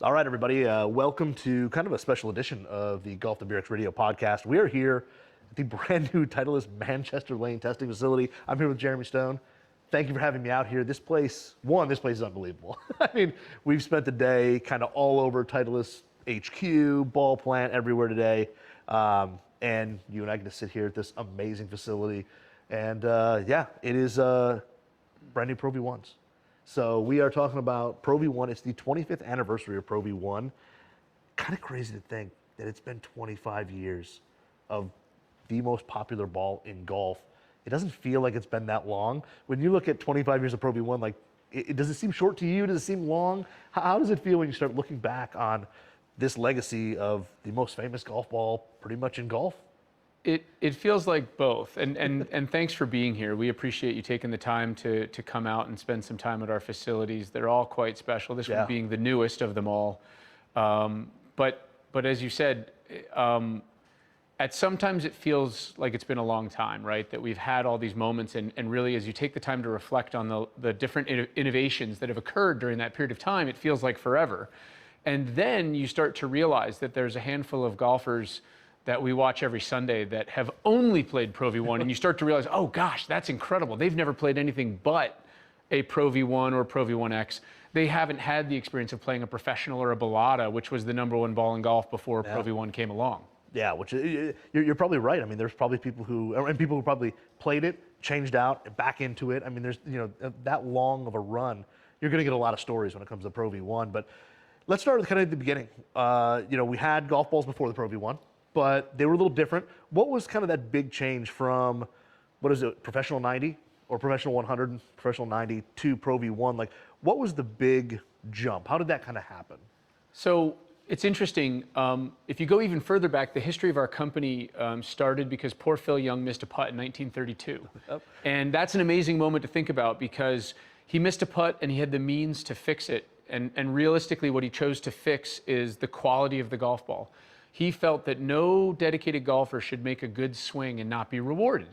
All right, everybody. Welcome to kind of a special edition of the Golf the X Radio podcast. We are here at the brand new Titleist Manchester Lane testing facility. I'm here with Jeremy Stone. Thank you for having me out here. This place is unbelievable. I mean, we've spent the day kind of all over Titleist HQ, ball plant, everywhere today. And you and I get to sit here at this amazing facility. And yeah, it is brand new Pro V1s. So we are talking about Pro V1. It's the 25th anniversary of Pro V1. Kind of crazy to think that it's been 25 years of the most popular ball in golf. It doesn't feel like it's been that long. When you look at 25 years of Pro V1, like, does it seem short to you? Does it seem long? How does it feel when you start looking back on this legacy of the most famous golf ball pretty much in golf? It feels like both, and thanks for being here. We appreciate you taking the time to come out and spend some time at our facilities. They're all quite special. This one being the newest of them all. But as you said, at sometimes it feels like it's been a long time, right? That we've had all these moments, and really as you take the time to reflect on the different innovations that have occurred during that period of time, it feels like forever. And then you start to realize that there's a handful of golfers that we watch every Sunday that have only played Pro V1, and you start to realize, oh gosh, that's incredible. They've never played anything but a Pro V1 or ProV1 X. They haven't had the experience of playing a professional or a Balata, which was the #1 ball in golf before Pro V1 came along. Yeah, which you're probably right. I mean, there's probably people who probably played it, changed out, back into it. I mean, there's that long of a run. You're going to get a lot of stories when it comes to Pro V1. But let's start with kind of at the beginning. We had golf balls before the Pro V1, but they were a little different. What was kind of that big change from, what is it, professional 90 or professional 100, professional 90 to Pro V1? Like, what was the big jump? How did that kind of happen? So it's interesting. If you go even further back, the history of our company started because poor Phil Young missed a putt in 1932. Yep. And that's an amazing moment to think about because he missed a putt and he had the means to fix it. And realistically, what he chose to fix is the quality of the golf ball. He felt that no dedicated golfer should make a good swing and not be rewarded.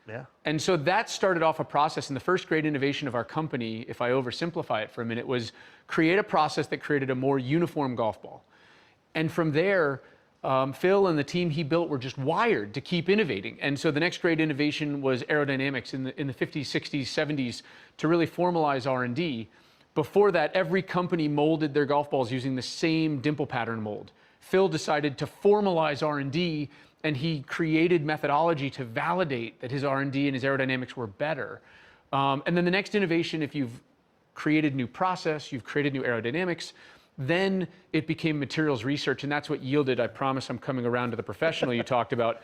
Yeah. And so that started off a process, and the first great innovation of our company, if I oversimplify it for a minute, was create a process that created a more uniform golf ball. And from there, Phil and the team he built were just wired to keep innovating. And so the next great innovation was aerodynamics in the 50s, 60s, 70s to really formalize R&D. Before that, every company molded their golf balls using the same dimple pattern mold. Phil decided to formalize R&D, and he created methodology to validate that his R&D and his aerodynamics were better. And then the next innovation, if you've created new process, you've created new aerodynamics, then it became materials research, and that's what yielded, I promise I'm coming around to the professional you talked about.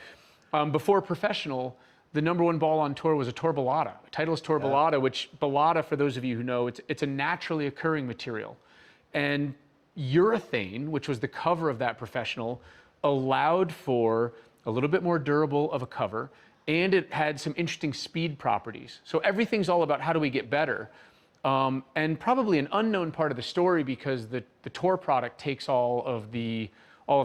Before professional, the #1 ball on tour was a Tour Balata, a Titleist Tour Balata, which Balata, for those of you who know, it's a naturally occurring material. And urethane, which was the cover of that professional, allowed for a little bit more durable of a cover, and it had some interesting speed properties. So everything's all about how do we get better. And probably an unknown part of the story because the Tour product takes all of the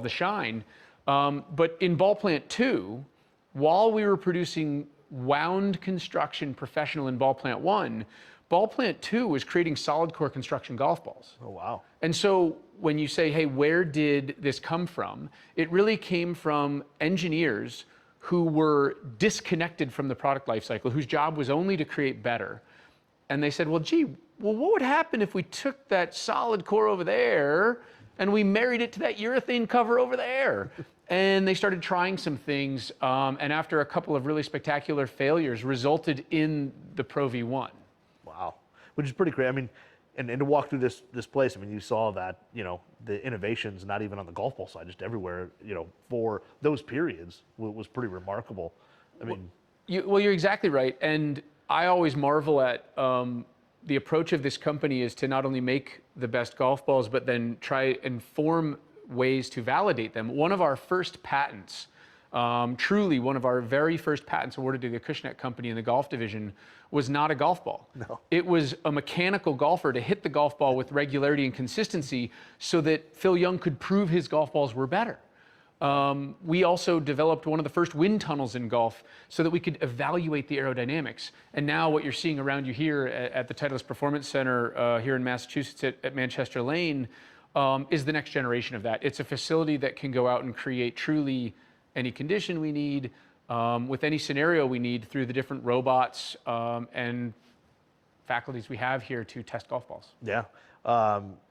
shine. But in Ball Plant 2, while we were producing wound construction professional in Ball Plant 1, Ball Plant 2 was creating solid core construction golf balls. Oh, wow. And so when you say, hey, where did this come from? It really came from engineers who were disconnected from the product lifecycle, whose job was only to create better. And they said, well, what would happen if we took that solid core over there and we married it to that urethane cover over there? And they started trying some things, and after a couple of really spectacular failures, resulted in the Pro V1. Wow, which is pretty great. I mean, and to walk through this place, I mean, you saw that, the innovations, not even on the golf ball side, just everywhere, for those periods was pretty remarkable. I mean, you're exactly right. And I always marvel at the approach of this company is to not only make the best golf balls, but then try and form ways to validate them. One of our first patents, truly one of our very first patents awarded to the Acushnet company in the golf division, was not a golf ball. No. It was a mechanical golfer to hit the golf ball with regularity and consistency so that Phil Young could prove his golf balls were better. We also developed one of the first wind tunnels in golf so that we could evaluate the aerodynamics. And now what you're seeing around you here at the Titleist Performance Center here in Massachusetts at Manchester Lane is the next generation of that. It's a facility that can go out and create truly any condition we need, with any scenario we need through the different robots and faculties we have here to test golf balls. Yeah.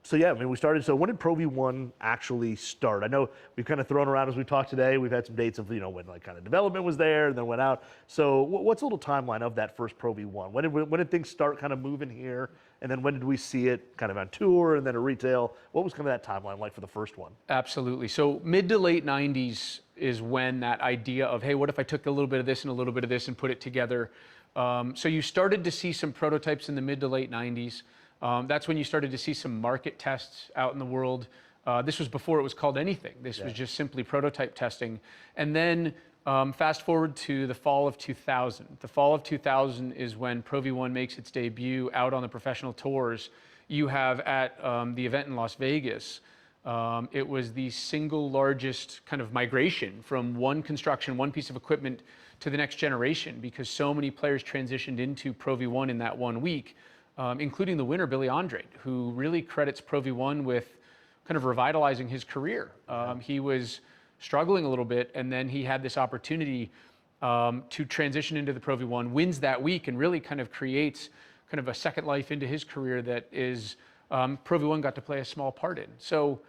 So yeah, I mean, we started. So when did Pro V1 actually start? I know we've kind of thrown around as we talked today. We've had some dates of when like kind of development was there and then went out. So what's a little timeline of that first Pro V1? When did things start kind of moving here? And then when did we see it kind of on tour and then at retail? What was kind of that timeline like for the first one? Absolutely. So mid to late 90s is when that idea of, hey, what if I took a little bit of this and a little bit of this and put it together? So you started to see some prototypes in the mid to late 90s. That's when you started to see some market tests out in the world. This was before it was called anything. This was just simply prototype testing. And then fast forward to the fall of 2000. The fall of 2000 is when Pro V1 makes its debut out on the professional tours. You have at the event in Las Vegas, it was the single largest kind of migration from one construction, one piece of equipment to the next generation, because so many players transitioned into Pro V1 in that 1 week. Including the winner, Billy Andrade, who really credits Pro V1 with kind of revitalizing his career. He was struggling a little bit, and then he had this opportunity to transition into the Pro V1, wins that week, and really kind of creates kind of a second life into his career that is Pro V1 got to play a small part in. So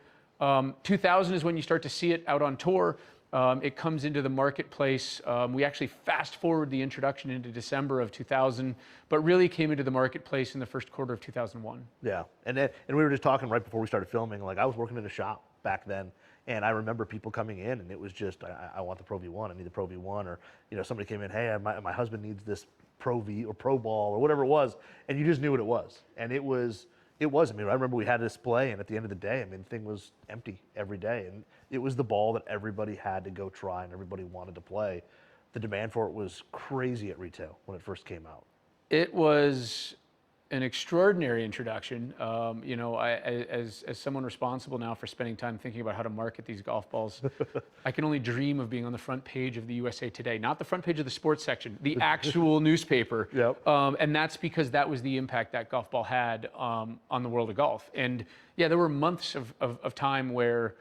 2000 is when you start to see it out on tour. It comes into the marketplace. We actually fast forward the introduction into December of 2000, but really came into the marketplace in the first quarter of 2001. Yeah, and we were just talking right before we started filming. Like I was working in a shop back then, and I remember people coming in, and it was just, I want the Pro V1. I need the Pro V1, or somebody came in, hey, my husband needs this Pro V or Pro Ball or whatever it was, and you just knew what it was, and it was. I mean, I remember we had a display, and at the end of the day, I mean, the thing was empty every day, and it was the ball that everybody had to go try and everybody wanted to play. The demand for it was crazy at retail when it first came out. It was an extraordinary introduction. As someone responsible now for spending time thinking about how to market these golf balls, I can only dream of being on the front page of the USA Today, not the front page of the sports section, the actual newspaper. Yep. And that's because that was the impact that golf ball had on the world of golf. And yeah, there were months of time where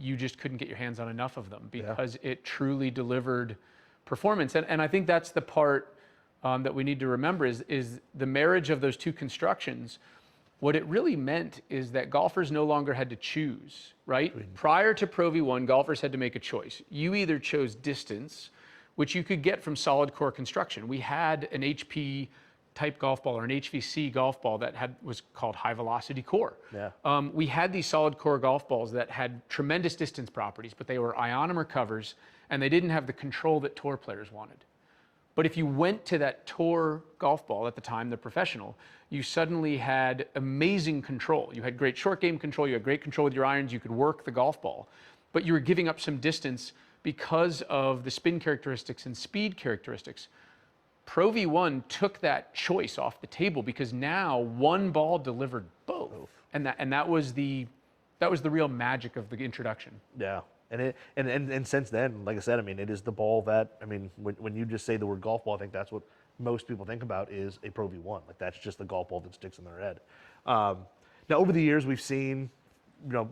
you just couldn't get your hands on enough of them because it truly delivered performance. And I think that's the part that we need to remember is the marriage of those two constructions. What it really meant is that golfers no longer had to choose, right? Prior to Pro V1, golfers had to make a choice. You either chose distance, which you could get from solid core construction. We had an HP type golf ball or an HVC golf ball that was called high velocity core. Yeah. We had these solid core golf balls that had tremendous distance properties, but they were ionomer covers, and they didn't have the control that tour players wanted. But if you went to that tour golf ball at the time, the professional, you suddenly had amazing control. You had great short game control, you had great control with your irons, you could work the golf ball, but you were giving up some distance because of the spin characteristics and speed characteristics. Pro V1 took that choice off the table because now one ball delivered both. And that was the real magic of the introduction. Yeah. And since then, like I said, I mean, it is the ball that, I mean, when you just say the word golf ball, I think that's what most people think about is a Pro V1. Like that's just the golf ball that sticks in their head. Now, over the years, we've seen,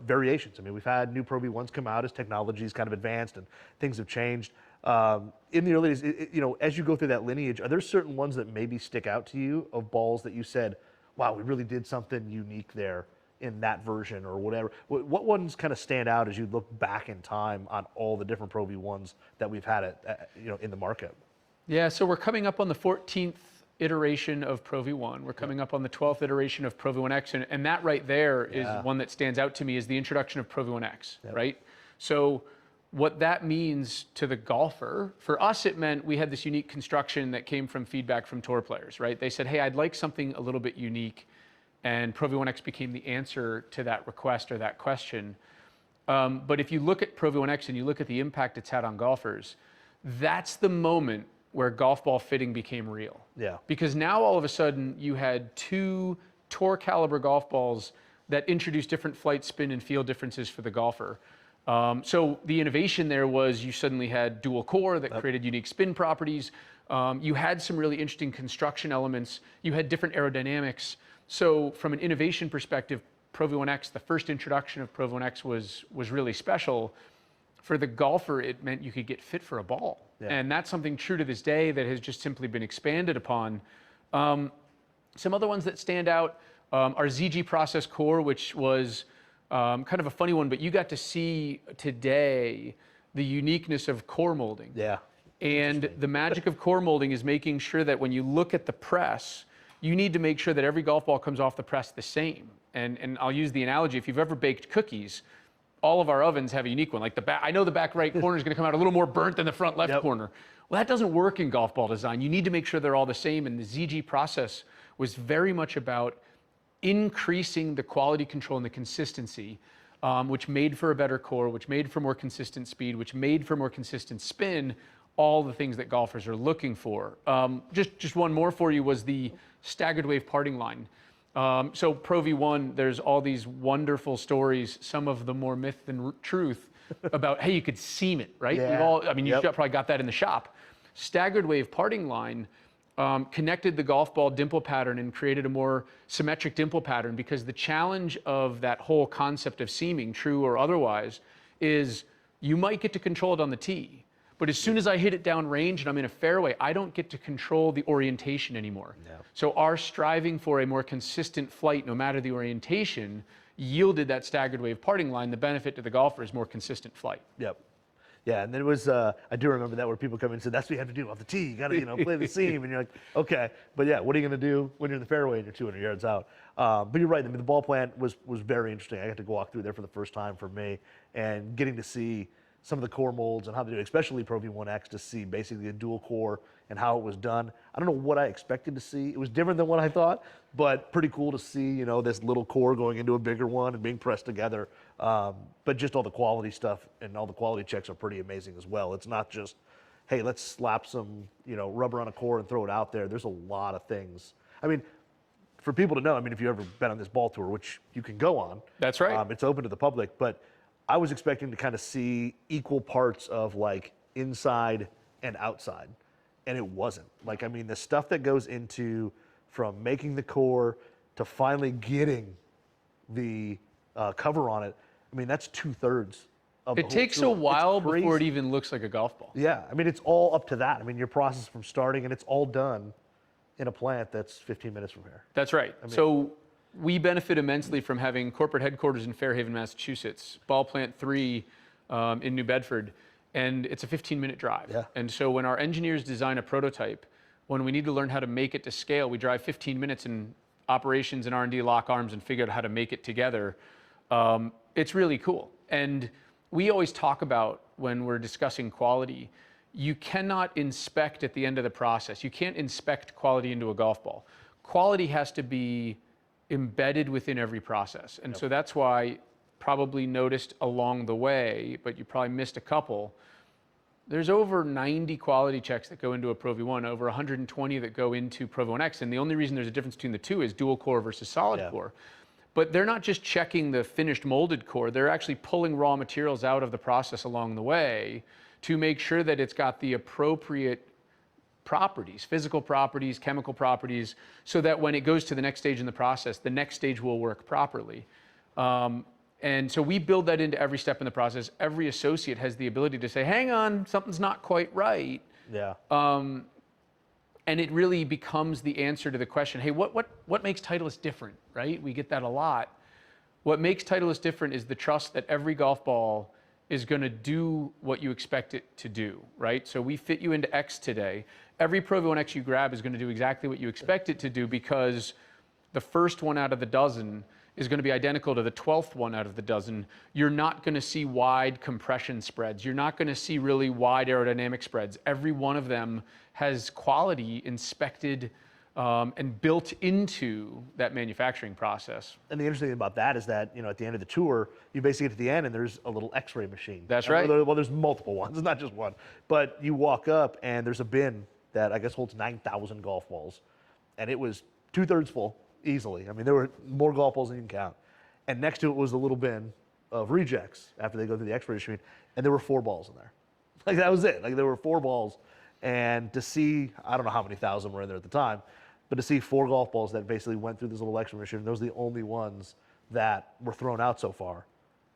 variations. I mean, we've had new Pro V1s come out as technology's kind of advanced and things have changed. In the early days, as you go through that lineage, are there certain ones that maybe stick out to you of balls that you said, wow, we really did something unique there in that version or whatever? What ones kind of stand out as you look back in time on all the different Pro V1s that we've had in the market? Yeah, so we're coming up on the 14th iteration of Pro V1. We're coming up on the 12th iteration of Pro V1 X, and that right there is one that stands out to me is the introduction of Pro V1 X, right? So what that means to the golfer, for us it meant we had this unique construction that came from feedback from tour players, right? They said, hey, I'd like something a little bit unique. And Pro V1 X became the answer to that request or that question. But if you look at Pro V1 X and you look at the impact it's had on golfers, that's the moment where golf ball fitting became real. Yeah. Because now all of a sudden you had two tour caliber golf balls that introduced different flight, spin, and feel differences for the golfer. So the innovation there was you suddenly had dual core that created unique spin properties. You had some really interesting construction elements. You had different aerodynamics. So from an innovation perspective, ProV1 X, the first introduction of ProV1 X was really special. For the golfer, it meant you could get fit for a ball. Yeah. And that's something true to this day that has just simply been expanded upon. Some other ones that stand out, our ZG process core, which was kind of a funny one, but you got to see today the uniqueness of core molding. Yeah. And the magic of core molding is making sure that when you look at the press, you need to make sure that every golf ball comes off the press the same. And I'll use the analogy, if you've ever baked cookies, all of our ovens have a unique one. Like the back, I know the back right corner is going to come out a little more burnt than the front left corner. Well, that doesn't work in golf ball design. You need to make sure they're all the same. And the ZG process was very much about increasing the quality control and the consistency, which made for a better core, which made for more consistent speed, which made for more consistent spin, all the things that golfers are looking for. Just one more for you was the staggered wave parting line. So Pro V1, there's all these wonderful stories, some of them more myth than truth, about, hey, you could seam it, right? Yeah. We've all, I mean, you probably got that in the shop. Staggered wave parting line connected the golf ball dimple pattern and created a more symmetric dimple pattern, because the challenge of that whole concept of seaming, true or otherwise, is you might get to control it on the tee, but as soon as I hit it down range and I'm in a fairway, I don't get to control the orientation anymore. No. So our striving for a more consistent flight, no matter the orientation, yielded that staggered wave parting line. The benefit to the golfer is more consistent flight. Yep. Yeah, and then it was, I do remember that, where people come in and said, that's what you have to do off the tee. You got to, play the seam. And you're like, okay. But yeah, what are you going to do when you're in the fairway and you're 200 yards out? But you're right. I mean, the ball plant was very interesting. I got to go walk through there for the first time for me, and getting to see some of the core molds and how they do it, especially ProV1 X, to see basically a dual core and how it was done. I don't know what I expected to see. It was different than what I thought, but pretty cool to see, this little core going into a bigger one and being pressed together. But just all the quality stuff and all the quality checks are pretty amazing as well. It's not just, hey, let's slap some, rubber on a core and throw it out there. There's a lot of things. I mean, for people to know, if you've ever been on this ball tour, which you can go on. That's right. It's open to the public, but I was expecting to kind of see equal parts of like inside and outside, and it wasn't. The stuff that goes into from making the core to finally getting the cover on it, that's 2/3 of the whole takes tour. a while before it even looks like a golf ball. Yeah, it's all up to that. Your process from starting, and it's all done in a plant that's 15 minutes from here. That's right. So we benefit immensely from having corporate headquarters in Fairhaven, Massachusetts, Ball Plant 3 in New Bedford, and it's a 15-minute drive. Yeah. And so when our engineers design a prototype, when we need to learn how to make it to scale, we drive 15 minutes, and operations and R&D lock arms and figure out how to make it together. It's really cool. And we always talk about, when we're discussing quality, you cannot inspect at the end of the process. You can't inspect quality into a golf ball. Quality has to be embedded within every process. And so that's why, probably noticed along the way, but you probably missed a couple, there's over 90 quality checks that go into a Pro V1, over 120 that go into ProV1 X. And the only reason there's a difference between the two is dual core versus solid core. But they're not just checking the finished molded core, they're actually pulling raw materials out of the process along the way to make sure that it's got the appropriate properties, physical properties, chemical properties, so that when it goes to the next stage in the process, the next stage will work properly. And so we build that into every step in the process. Every associate has the ability to say, hang on, something's not quite right. Yeah. And it really becomes the answer to the question, hey, what makes Titleist different, right? We get that a lot. What makes Titleist different is the trust that every golf ball is going to do what you expect it to do, right? So we fit you into X today. Every Pro V1 X you grab is going to do exactly what you expect it to do, because the first one out of the dozen is going to be identical to the 12th one out of the dozen. You're not going to see wide compression spreads. You're not going to see really wide aerodynamic spreads. Every one of them has quality inspected and built into that manufacturing process. And the interesting thing about that is that, at the end of the tour, you basically get to the end and there's a little X-ray machine. That's right. Well, there's multiple ones, it's not just one. But you walk up and there's a bin that I guess holds 9,000 golf balls. And it was 2/3 full, easily. There were more golf balls than you can count. And next to it was a little bin of rejects after they go through the X-ray machine. And there were 4 balls in there. That was it. There were 4 balls. And to see, I don't know how many thousand were in there at the time, but to see 4 golf balls that basically went through this little X-ray machine, those are the only ones that were thrown out so far.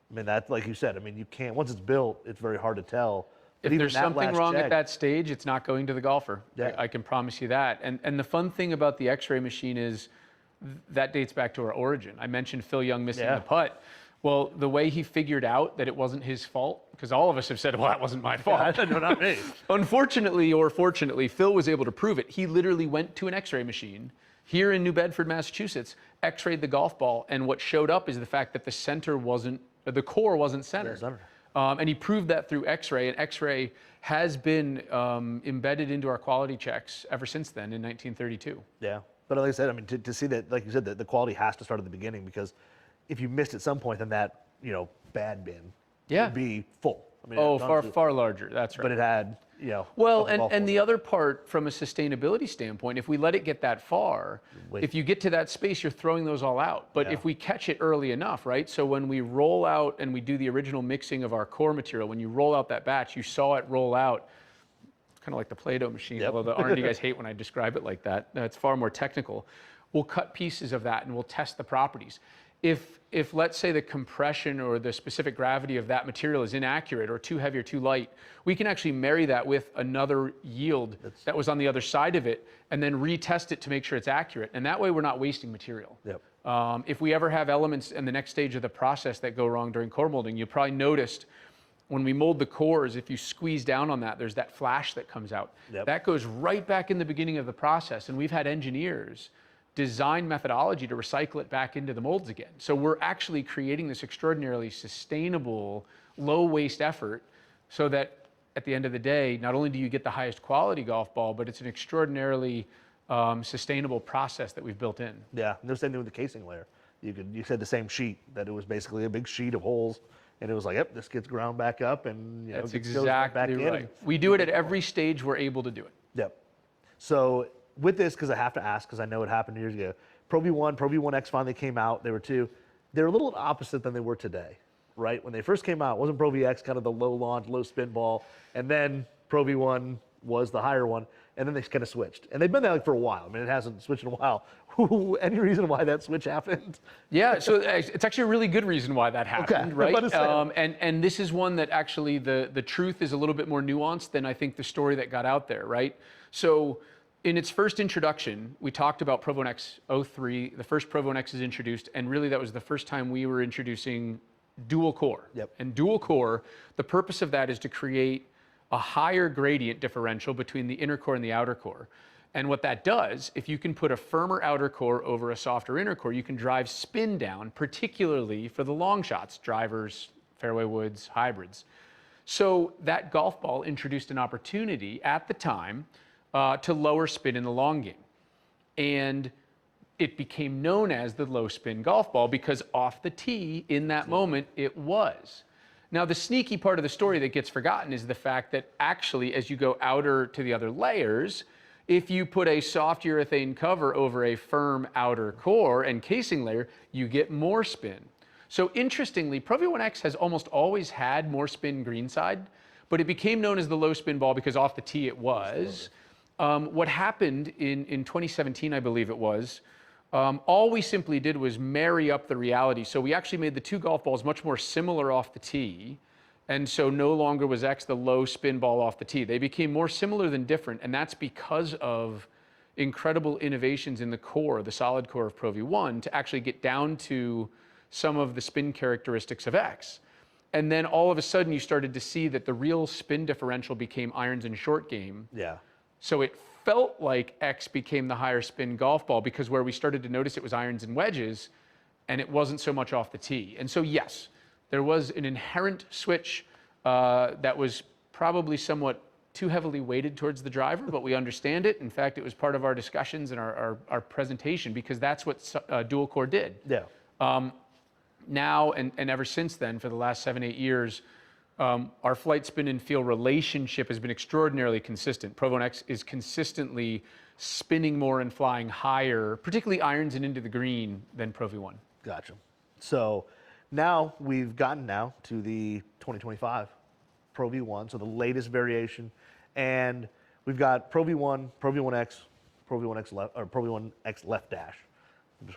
I mean, that, like you said, I mean, you can't, once it's built, it's very hard to tell. But If even there's that something last wrong check, at that stage, it's not going to the golfer. Yeah. I can promise you that. And the fun thing about the X-ray machine is that dates back to our origin. I mentioned Phil Young missing Yeah. the putt. Well, the way he figured out that it wasn't his fault, because all of us have said, well, that wasn't my fault. no, not me. Unfortunately or fortunately, Phil was able to prove it. He literally went to an X-ray machine here in New Bedford, Massachusetts, X-rayed the golf ball, and what showed up is the fact that the core wasn't centered. centered. And he proved that through X-ray, and X-ray has been embedded into our quality checks ever since then in 1932. Yeah, but like I said, I mean, to see that, like you said, the quality has to start at the beginning, because if you missed at some point, then that, bad bin would be full. I mean, Oh, far larger. That's right. but it had, Well, a golf and the ball. other part from a sustainability standpoint, if we let it get that far, Wait. if you get to that space, you're throwing those all out. But Yeah. if we catch it early enough, right? So when we roll out and we do the original mixing of our core material, when you roll out that batch, you saw it roll out. It's kind of like the Play-Doh machine, Yep. although the R&D guys hate when I describe it like that. It's far more technical. We'll cut pieces of that and we'll test the properties. If let's say the compression or the specific gravity of that material is inaccurate or too heavy or too light, we can actually marry that with another yield that was on the other side of it and then retest it to make sure it's accurate. And that way we're not wasting material. Yep. If we ever have elements in the next stage of the process that go wrong during core molding, you probably noticed when we mold the cores, if you squeeze down on that, there's that flash that comes out. Yep. That goes right back in the beginning of the process. And we've had engineers design methodology to recycle it back into the molds again. So we're actually creating this extraordinarily sustainable, low waste effort so that at the end of the day, not only do you get the highest quality golf ball, but it's an extraordinarily sustainable process that we've built in. Yeah, and the same thing with the casing layer. You said the same sheet, that it was basically a big sheet of holes, and it was like, yep, this gets ground back up, and That's it goes back exactly in. right. We do it at every stage we're able to do it. Yep. So with this, because I have to ask, because I know it happened years ago, Pro V1, Pro V1 X finally came out. They were two. They're a little opposite than they were today, right? When they first came out, wasn't Pro V X kind of the low launch, low spin ball, and then Pro V1 was the higher one, and then they kind of switched. And they've been there for a while. I mean, it hasn't switched in a while. Any reason why that switch happened? Yeah, so it's actually a really good reason why that happened, right? And this is one that actually the truth is a little bit more nuanced than I think the story that got out there, right? So in its first introduction, we talked about ProV1 X 03. The first ProV1 X is introduced, and really that was the first time we were introducing dual core. Yep. And dual core, the purpose of that is to create a higher gradient differential between the inner core and the outer core. And what that does, if you can put a firmer outer core over a softer inner core, you can drive spin down, particularly for the long shots, drivers, fairway woods, hybrids. So that golf ball introduced an opportunity at the time to lower spin in the long game. And it became known as the low spin golf ball because off the tee in that moment it was. Now the sneaky part of the story that gets forgotten is the fact that actually as you go outer to the other layers, if you put a soft urethane cover over a firm outer core and casing layer, you get more spin. So interestingly, ProV1 X has almost always had more spin greenside, but it became known as the low spin ball because off the tee it was. What happened in 2017, I believe it was, all we simply did was marry up the reality. So we actually made the two golf balls much more similar off the tee. And so no longer was X the low spin ball off the tee. They became more similar than different. And that's because of incredible innovations in the core, the solid core of ProV1, to actually get down to some of the spin characteristics of X. And then all of a sudden you started to see that the real spin differential became irons and short game. Yeah. So it felt like X became the higher spin golf ball because where we started to notice it was irons and wedges, and it wasn't so much off the tee. And so yes, there was an inherent switch that was probably somewhat too heavily weighted towards the driver, but we understand it. In fact, it was part of our discussions and our presentation because that's what dual core did. Yeah. Now and ever since then, for the last 7-8 years, our flight spin and feel relationship has been extraordinarily consistent. ProV1 X is consistently spinning more and flying higher, particularly irons and into the green, than ProV1. Gotcha. So now we've gotten to the 2025 Pro V1, so the latest variation, and we've got Pro V1, Pro V1 X, Pro V1 X left, or Pro V1 X left dash.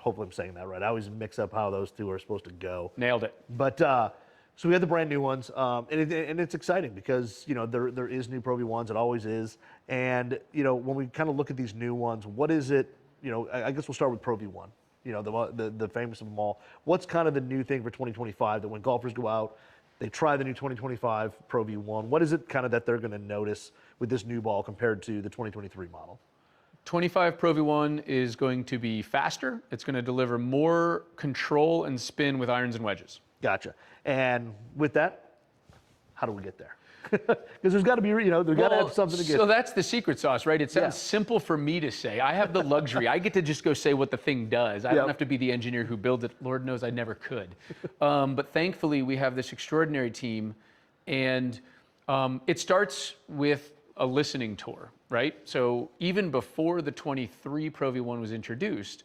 Hopefully I'm saying that right. I always mix up how those two are supposed to go. Nailed it. But so we had the brand new ones, and it's exciting because there is new Pro V1s. It always is. And when we kind of look at these new ones, what is it? I guess we'll start with Pro V1. The famous of them all. What's kind of the new thing for 2025 that when golfers go out, they try the new 2025 Pro V1? What is it kind of that they're going to notice with this new ball compared to the 2023 model? 25 Pro V1 is going to be faster. It's going to deliver more control and spin with irons and wedges. Gotcha. And with that, how do we get there? Because there's got to be, there's got to have something to get. So that's the secret sauce, right? It sounds simple for me to say. I have the luxury. I get to just go say what the thing does. I don't have to be the engineer who builds it. Lord knows I never could. But thankfully, we have this extraordinary team. And it starts with a listening tour, right? So even before the 23 Pro V1 was introduced,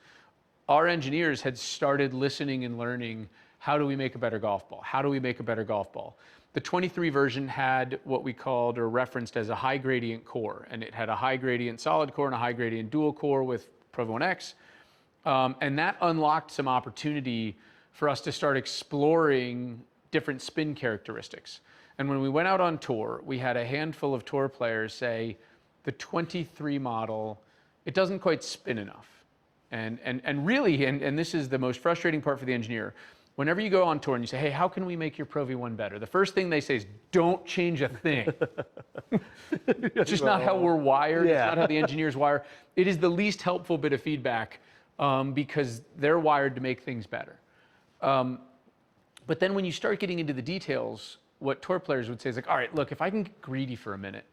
our engineers had started listening and learning, how do we make a better golf ball? How do we make a better golf ball? The 23 version had what we called or referenced as a high gradient core, and it had a high gradient solid core and a high gradient dual core with ProV1 X. And that unlocked some opportunity for us to start exploring different spin characteristics. And when we went out on tour, we had a handful of tour players say, the 23 model, it doesn't quite spin enough. And really, and this is the most frustrating part for the engineer, whenever you go on tour and you say, hey, how can we make your Pro V1 better? The first thing they say is, don't change a thing. It's just not how we're wired. It's not how the engineers wire. It is the least helpful bit of feedback because they're wired to make things better. But then when you start getting into the details, what tour players would say is like, all right, look, if I can get greedy for a minute,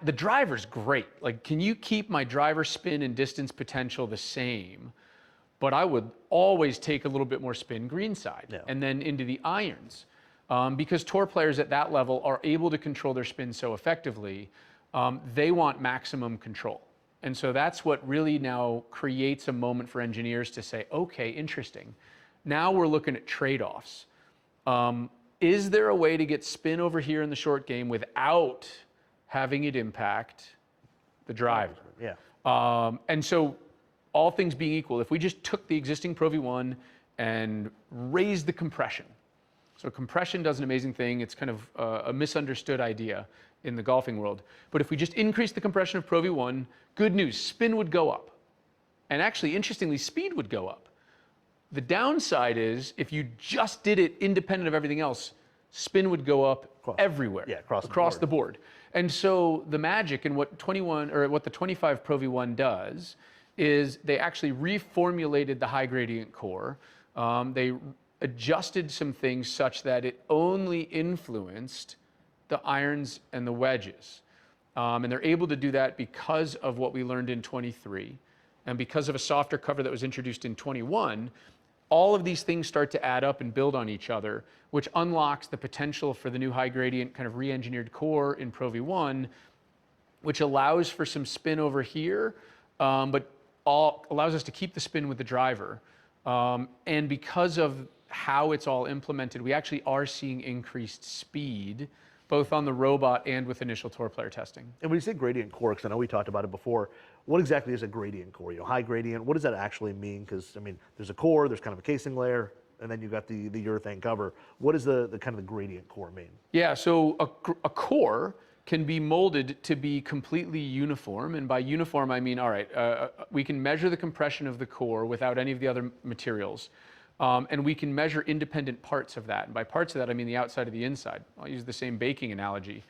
the driver's great. Like, can you keep my driver spin and distance potential the same? But I would always take a little bit more spin greenside and then into the irons. Because tour players at that level are able to control their spin so effectively, they want maximum control. And so that's what really now creates a moment for engineers to say, okay, interesting. Now we're looking at trade-offs. Is there a way to get spin over here in the short game without having it impact the driver? Yeah. And so all things being equal, if we just took the existing Pro V1 and raised the compression. So compression does an amazing thing. It's kind of a misunderstood idea in the golfing world. But if we just increase the compression of Pro V1, good news, spin would go up. And actually, interestingly, speed would go up. The downside is if you just did it independent of everything else, spin would go up everywhere, across the board. And so the magic in what the 25 Pro V1 does is they actually reformulated the high gradient core. They adjusted some things such that it only influenced the irons and the wedges. And they're able to do that because of what we learned in 23 and because of a softer cover that was introduced in 21. All of these things start to add up and build on each other, which unlocks the potential for the new high gradient kind of re-engineered core in Pro V1, which allows for some spin over here, but allows us to keep the spin with the driver. And because of how it's all implemented, we actually are seeing increased speed, both on the robot and with initial tour player testing. And when you say gradient core, because I know we talked about it before, what exactly is a gradient core? High gradient, what does that actually mean? Because, I mean, there's a core, there's kind of a casing layer, and then you've got the urethane cover. What does the kind of the gradient core mean? Yeah, so a core can be molded to be completely uniform. And by uniform, I mean, all right, we can measure the compression of the core without any of the other materials. And we can measure independent parts of that. And by parts of that, I mean the outside of the inside. I'll use the same baking analogy.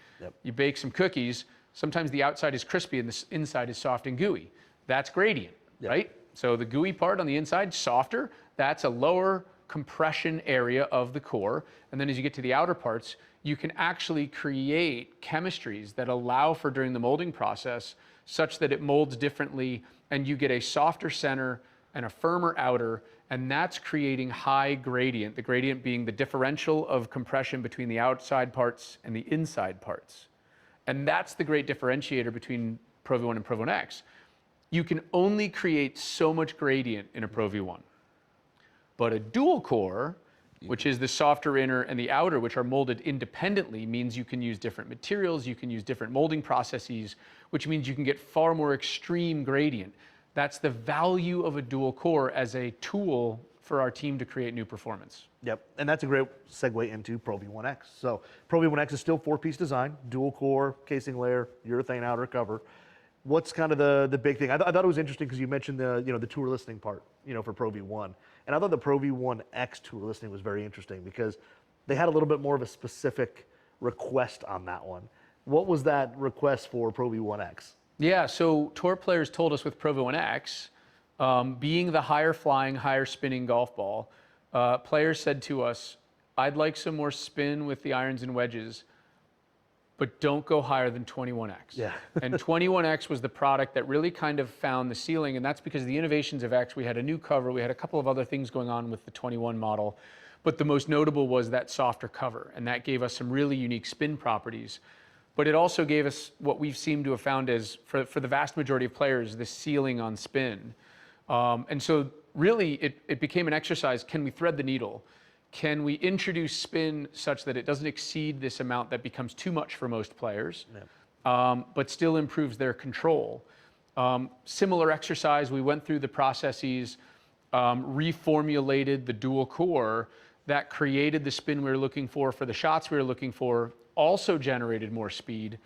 You bake some cookies, sometimes the outside is crispy and the inside is soft and gooey. That's gradient, right? So the gooey part on the inside, softer, that's a lower compression area of the core. And then as you get to the outer parts, you can actually create chemistries that allow for during the molding process such that it molds differently and you get a softer center and a firmer outer, and that's creating high gradient, the gradient being the differential of compression between the outside parts and the inside parts. And that's the great differentiator between Pro V1 and ProV1 X. You can only create so much gradient in a Pro V1. But a dual core, which is the softer inner and the outer, which are molded independently, means you can use different materials, you can use different molding processes, which means you can get far more extreme gradient. That's the value of a dual core as a tool for our team to create new performance. Yep, and that's a great segue into ProV1 X. So ProV1 X is still 4-piece design, dual core, casing layer, urethane outer cover. What's kind of the big thing? I thought it was interesting because you mentioned the tour listening part, for ProV1, and I thought the ProV1 X tour listening was very interesting because they had a little bit more of a specific request on that one. What was that request for ProV1 X? Yeah, so tour players told us with ProV1 X, being the higher flying, higher spinning golf ball, players said to us, I'd like some more spin with the irons and wedges, but don't go higher than 21X. Yeah. And 21X was the product that really kind of found the ceiling, and that's because of the innovations of X. We had a new cover, we had a couple of other things going on with the 21 model, but the most notable was that softer cover, and that gave us some really unique spin properties. But it also gave us what we've seemed to have found as, for the vast majority of players, the ceiling on spin. And so really it became an exercise, can we thread the needle? Can we introduce spin such that it doesn't exceed this amount that becomes too much for most players, but still improves their control? Similar exercise, we went through the processes, reformulated the dual core that created the spin we were looking for the shots we were looking for, also generated more speed.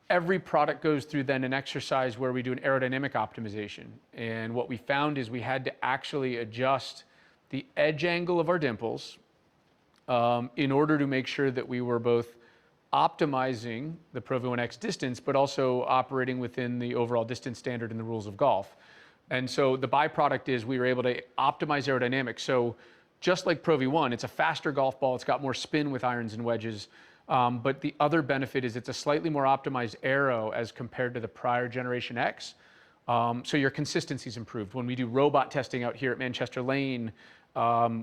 Every product goes through then an exercise where we do an aerodynamic optimization. And what we found is we had to actually adjust the edge angle of our dimples in order to make sure that we were both optimizing the ProV1 X distance, but also operating within the overall distance standard and the rules of golf. And so the byproduct is we were able to optimize aerodynamics. So just like ProV1, it's a faster golf ball. It's got more spin with irons and wedges. But the other benefit is it's a slightly more optimized aero as compared to the prior generation X. So your consistency's improved. When we do robot testing out here at Manchester Lane,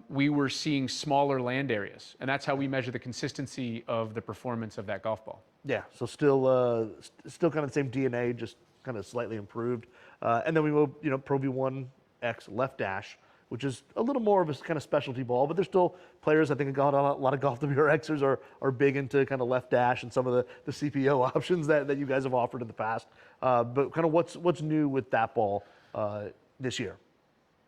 we were seeing smaller land areas. And that's how we measure the consistency of the performance of that golf ball. Yeah, so still kind of the same DNA, just kind of slightly improved. And then we move, ProV1 X left dash, which is a little more of a kind of specialty ball, but there's still players, I think a lot of Golf WRXers are big into kind of left dash and some of the CPO options that you guys have offered in the past. But kind of what's new with that ball this year?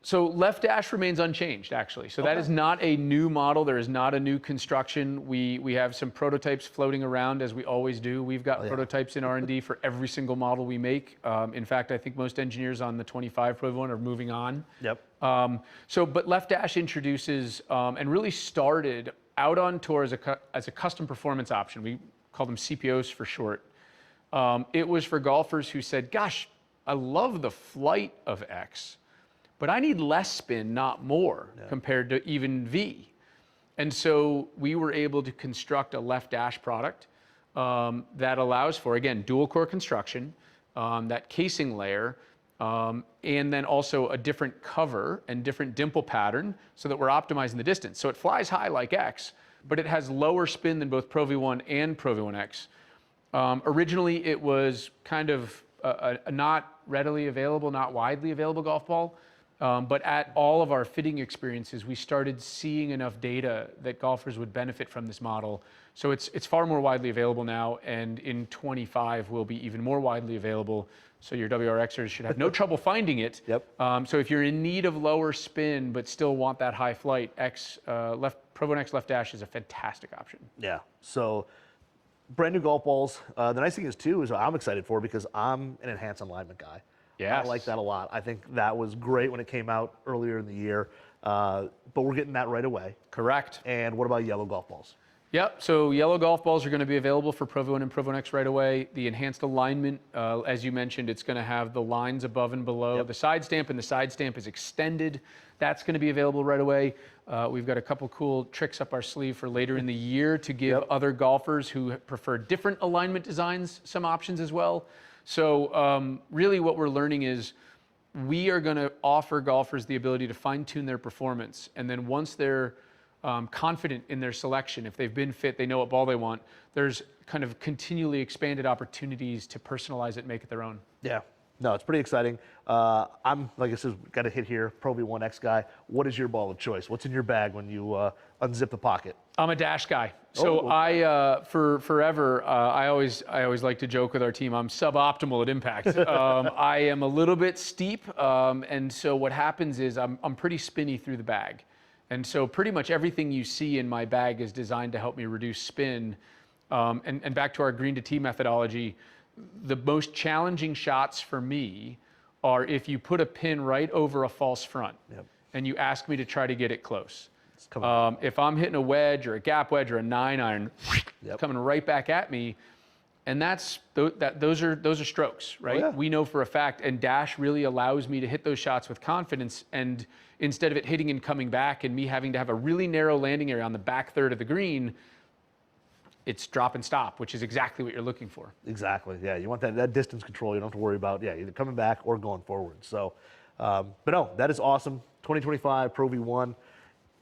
So left dash remains unchanged, actually. So that is not a new model. There is not a new construction. We have some prototypes floating around, as we always do. We've got prototypes in R&D for every single model we make. In fact, I think most engineers on the 25 ProV1 are moving on. Yep. But left dash introduces and really started out on tour as a custom performance option. We call them CPOs for short. It was for golfers who said, gosh, I love the flight of X, but I need less spin, not more, compared to even V. And so we were able to construct a left dash product that allows for, again, dual core construction, that casing layer, and then also a different cover and different dimple pattern so that we're optimizing the distance. So it flies high like X, but it has lower spin than both ProV1 and ProV1 X. Originally, it was kind of a not readily available, not widely available golf ball. But at all of our fitting experiences, we started seeing enough data that golfers would benefit from this model. So it's far more widely available now, and in 25 will be even more widely available. So your WRXers should have no trouble finding it. Yep. So if you're in need of lower spin but still want that high flight, ProV1 X left dash is a fantastic option. Yeah. So brand new golf balls. The nice thing is too is I'm excited for because I'm an enhanced alignment guy. Yes. I like that a lot. I think that was great when it came out earlier in the year, but we're getting that right away. Correct. And what about yellow golf balls? Yep, so yellow golf balls are going to be available for ProV1 and ProV1 X right away. The enhanced alignment, as you mentioned, it's going to have the lines above and below the side stamp, and the side stamp is extended. That's going to be available right away. We've got a couple cool tricks up our sleeve for later in the year to give other golfers who prefer different alignment designs some options as well. So really what we're learning is we are going to offer golfers the ability to fine-tune their performance, and then once they're confident in their selection, if they've been fit, they know what ball they want, there's kind of continually expanded opportunities to personalize it and make it their own. Yeah, No, it's pretty exciting. I'm, like I said, got a hit here, ProV1 X guy. What is your ball of choice? What's in your bag when you unzip the pocket? I'm a dash guy. So for forever, I always like to joke with our team, I'm suboptimal at impact. I am a little bit steep, and so what happens is I'm pretty spinny through the bag. And so pretty much everything you see in my bag is designed to help me reduce spin. And back to our green to tee methodology, the most challenging shots for me are if you put a pin right over a false front and you ask me to try to get it close. If I'm hitting a wedge or a gap wedge or a 9-iron coming right back at me, and those are strokes, right? Oh, yeah. We know for a fact, and dash really allows me to hit those shots with confidence, and instead of it hitting and coming back and me having to have a really narrow landing area on the back third of the green, it's drop and stop, which is exactly what you're looking for. Exactly. Yeah, you want that distance control. You don't have to worry about either coming back or going forward. So, but no, that is awesome. 2025 Pro V1.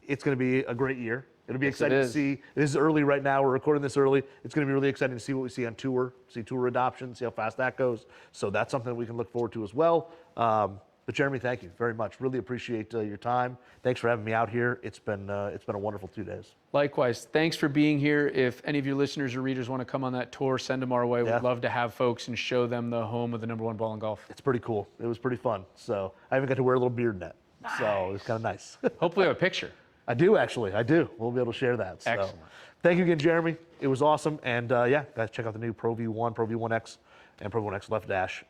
It's going to be a great year. It'll be exciting to see. This is early right now. We're recording this early. It's going to be really exciting to see what we see on tour, see tour adoption, see how fast that goes. So that's something we can look forward to as well. But Jeremy, thank you very much. Really appreciate your time. Thanks for having me out here. It's been a wonderful 2 days. Likewise. Thanks for being here. If any of your listeners or readers want to come on that tour, send them our way. We'd love to have folks and show them the home of the #1 ball in golf. It's pretty cool. It was pretty fun. So I even got to wear a little beard net. Nice. So it was kind of nice. Hopefully I have a picture. I do, actually. I do. We'll be able to share that. So. Excellent. Thank you again, Jeremy. It was awesome. And yeah, guys, check out the new Pro V1, Pro V1 X, and Pro V1 X Left Dash